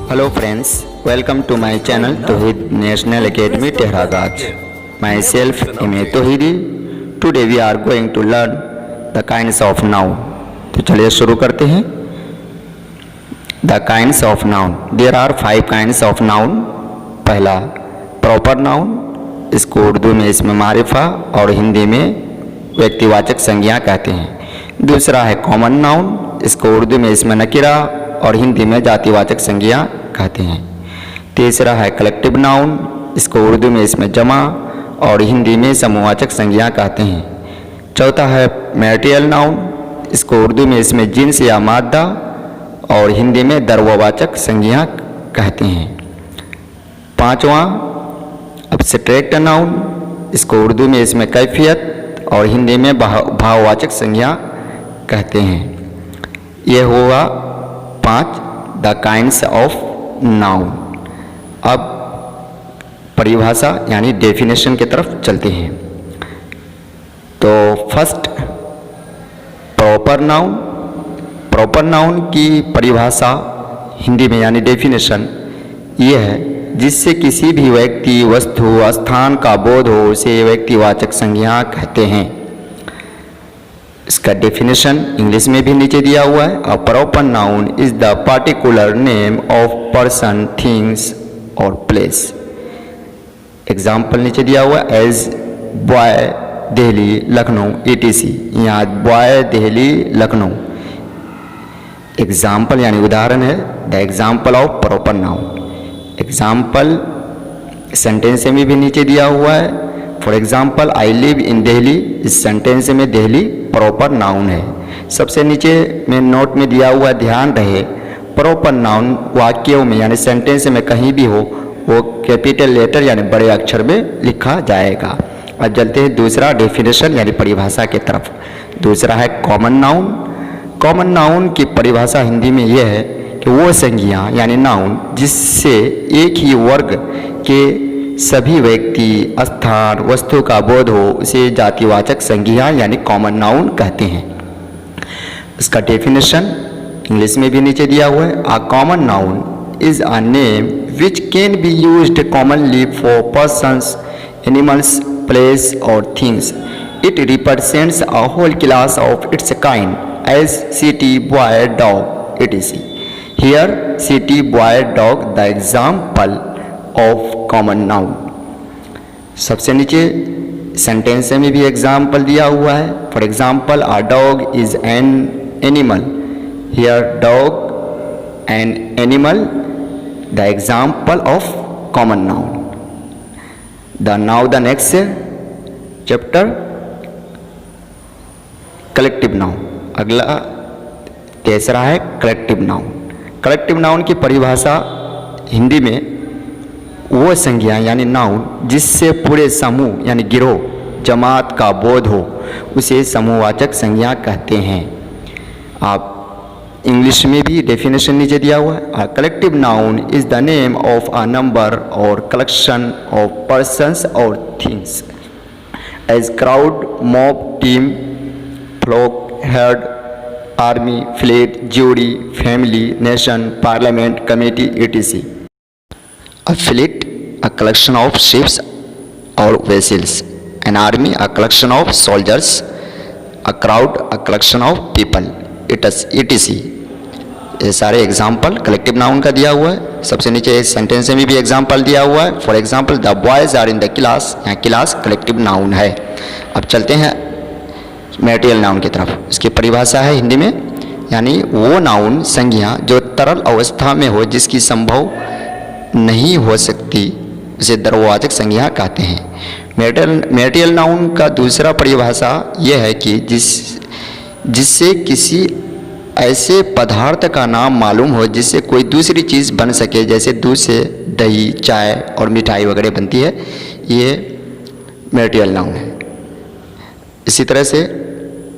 Hello friends, welcome to my channel Tauhid National Academy Tehragaj. Myself Ime Tauhidi. Today we are going to learn the kinds of noun. तो चलिए शुरू करते हैं. The kinds of noun. There are 5 kinds of noun. पहला proper noun, इसको उर्दू में इसमें मारिफा और हिंदी में व्यक्तिवाचक संज्ञा कहते हैं. दूसरा है कॉमन नाउन, इसको उर्दू में इसमें नकीरा और हिंदी में जातिवाचक संज्ञा कहते हैं. तीसरा है कलेक्टिव नाउन, इसको उर्दू में इसमें जमा और हिंदी में समूहवाचक संज्ञा कहते हैं. चौथा है मैटेरियल नाउन, इसको उर्दू में इसमें जिन्स या मादा और हिंदी में द्रव्यवाचक संज्ञा कहते हैं. पांचवा एब्स्ट्रैक्ट नाउन, इसको उर्दू में इसमें कैफियत और हिंदी में भाववाचक संज्ञा कहते हैं. यह हुआ 5 द काइंड्स ऑफ नाउन. अब परिभाषा यानी डेफिनेशन की तरफ चलते हैं. तो first proper noun. Proper noun की परिभाषा हिंदी में यानी डेफिनेशन ये है जिससे किसी भी व्यक्ति, वस्तु, स्थान का बोध हो उसे व्यक्तिवाचक संज्ञा कहते हैं. इसका डेफिनेशन इंग्लिश में भी नीचे दिया हुआ है. A proper noun is the particular name of person, things और प्लेस. एग्जाम्पल नीचे दिया हुआ है as boy, Delhi, Lucknow, ETC. यहाँ बॉय, दिल्ली, लखनऊ एग्जाम्पल यानी उदाहरण है. The example of proper noun. Example sentence में भी नीचे दिया हुआ है. For example I live in Delhi, इस सेंटेंस में दिल्ली प्रॉपर नाउन है. सबसे नीचे में नोट में दिया हुआ ध्यान रहे प्रॉपर नाउन वाक्यों में यानी सेंटेंस में कहीं भी हो वो कैपिटल लेटर यानी बड़े अक्षर में लिखा जाएगा. अब चलते हैं दूसरा डेफिनेशन यानी परिभाषा की तरफ. दूसरा है कॉमन नाउन. कॉमन नाउन की परिभाषा हिंदी में यह है कि वो संज्ञा यानी नाउन जिससे एक ही वर्ग के सभी व्यक्ति, स्थान, वस्तु का बोध हो उसे जातिवाचक संज्ञा यानी कॉमन नाउन कहते हैं. इसका डेफिनेशन इंग्लिश में भी नीचे दिया हुआ है. A common noun is a name which can be used commonly for persons, animals, place और things. It represents a whole class of its kind as city, boy, dog, etc. Here city, boy, dog the example of common noun. सबसे नीचे sentence में भी example दिया हुआ है. For example a dog is an animal. Here dog an animal the example of common noun. The next chapter collective noun. अगला तीसरा है कलेक्टिव नाउन. कलेक्टिव नाउन की परिभाषा हिंदी में वो संज्ञा यानी नाउन जिससे पूरे समूह यानी गिरोह, जमात का बोध हो उसे समूहवाचक संज्ञा कहते हैं. आप इंग्लिश में भी डेफिनेशन नीचे दिया हुआ है. A collective noun is the name of a number और कलेक्शन ऑफ पर्सन्स और things as crowd, mob, team, flock, herd, army, fleet, jury, family, nation, parliament, committee, etc. A fleet, a collection of ships or vessels. An army, a collection of soldiers. A crowd, a collection of people, etc. ये सारे example collective noun का दिया हुआ है. सबसे नीचे इस sentence में भी एग्जाम्पल दिया हुआ है. For example the boys are in the class. यहाँ क्लास कलेक्टिव नाउन है. अब चलते हैं मैटेरियल नाउन की तरफ. इसकी परिभाषा है हिंदी में यानी वो नाउन संज्ञा जो तरल अवस्था में हो जिसकी संभव नहीं हो सकती उसे द्रव्यवाचक संज्ञा कहते हैं. मैटेरियल नाउन का दूसरा परिभाषा यह है कि जिससे किसी ऐसे पदार्थ का नाम मालूम हो जिससे कोई दूसरी चीज़ बन सके. जैसे दूध से दही, चाय और मिठाई वगैरह बनती है, ये मैटेरियल नाउन है. इसी तरह से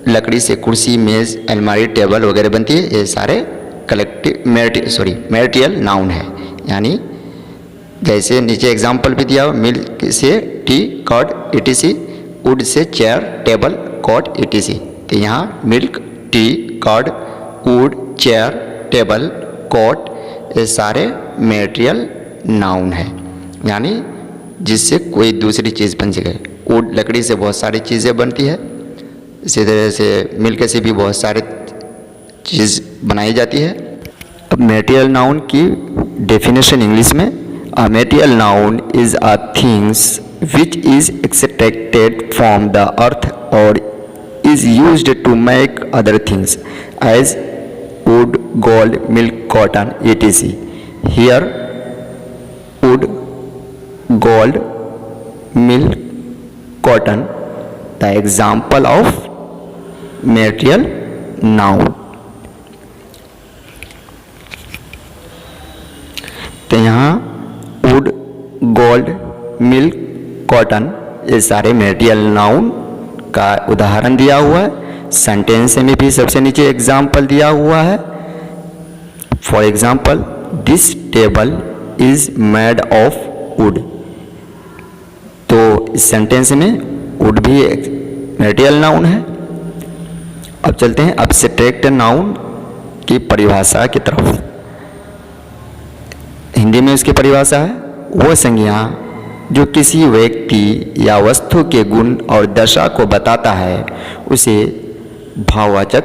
लकड़ी से कुर्सी, मेज़, अलमारी, टेबल वगैरह बनती है. ये सारे मैटेरियल नाउन है. यानी जैसे नीचे एग्जाम्पल भी दिया हुआ मिल्क से टी, कॉट, etc. वुड से चेयर, टेबल, कॉट, etc. तो यहाँ milk, tea, cot, wood, chair, table, cot ये सारे मेटेरियल नाउन है, यानी जिससे कोई दूसरी चीज़ बन सके। वुड लकड़ी से बहुत सारी चीज़ें बनती है, इसी तरह से मिल्क से भी बहुत सारे चीज़ बनाई जाती है। अब मेटेरियल नाउन की डेफिनेशन इंग्लिश में, a material noun is a things which is extracted from the earth और is used to make other things as wood, gold, milk, cotton etc. Here wood, gold, milk, cotton, the example of material noun। तो यहाँ wood, gold, milk, cotton ये सारे material noun का उदाहरण दिया हुआ है। सेंटेंस में भी सबसे नीचे एग्जाम्पल दिया हुआ है। For example, this table is made of would. तो इस सेंटेंस में वुड भी एक मेटेरियल नाउन है। अब चलते हैं एब्स्ट्रैक्ट नाउन की परिभाषा की तरफ। हिंदी में उसकी परिभाषा है, वो संज्ञा जो किसी व्यक्ति या वस्तु के गुण और दशा को बताता है उसे भाववाचक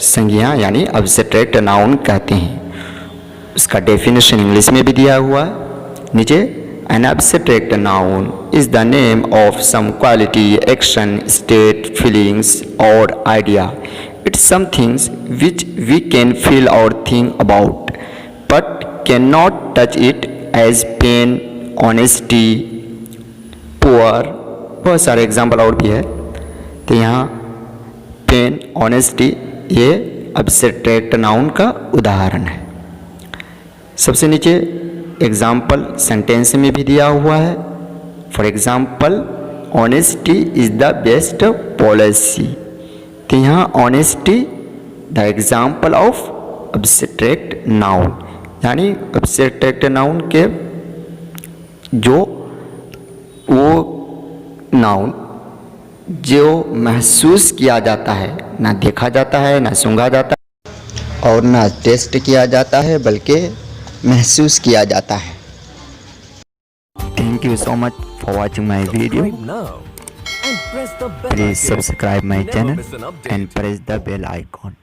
संज्ञा यानी एब्स्ट्रैक्ट नाउन कहते हैं। उसका डेफिनेशन इंग्लिश में भी दिया हुआ है नीचे। An abstract noun is the name of some quality, action, state, feelings or idea. It's something which we can feel or think about, but cannot touch it, as pain, honesty, poor। बहुत सारे example और भी है। तो यहाँ pen, honesty ये abstract noun का उदाहरण है। सबसे नीचे एग्जाम्पल सेंटेंस में भी दिया हुआ है। For example, honesty is the best policy. तो यहाँ honesty the example of abstract noun, यानी एब्स्ट्रैक्ट नाउन के जो वो नाउन जो महसूस किया जाता है, ना देखा जाता है, ना सूंघा जाता है और ना टेस्ट किया जाता है, बल्कि महसूस किया जाता है। Thank you so much for watching my video. Please subscribe my channel and press the bell icon.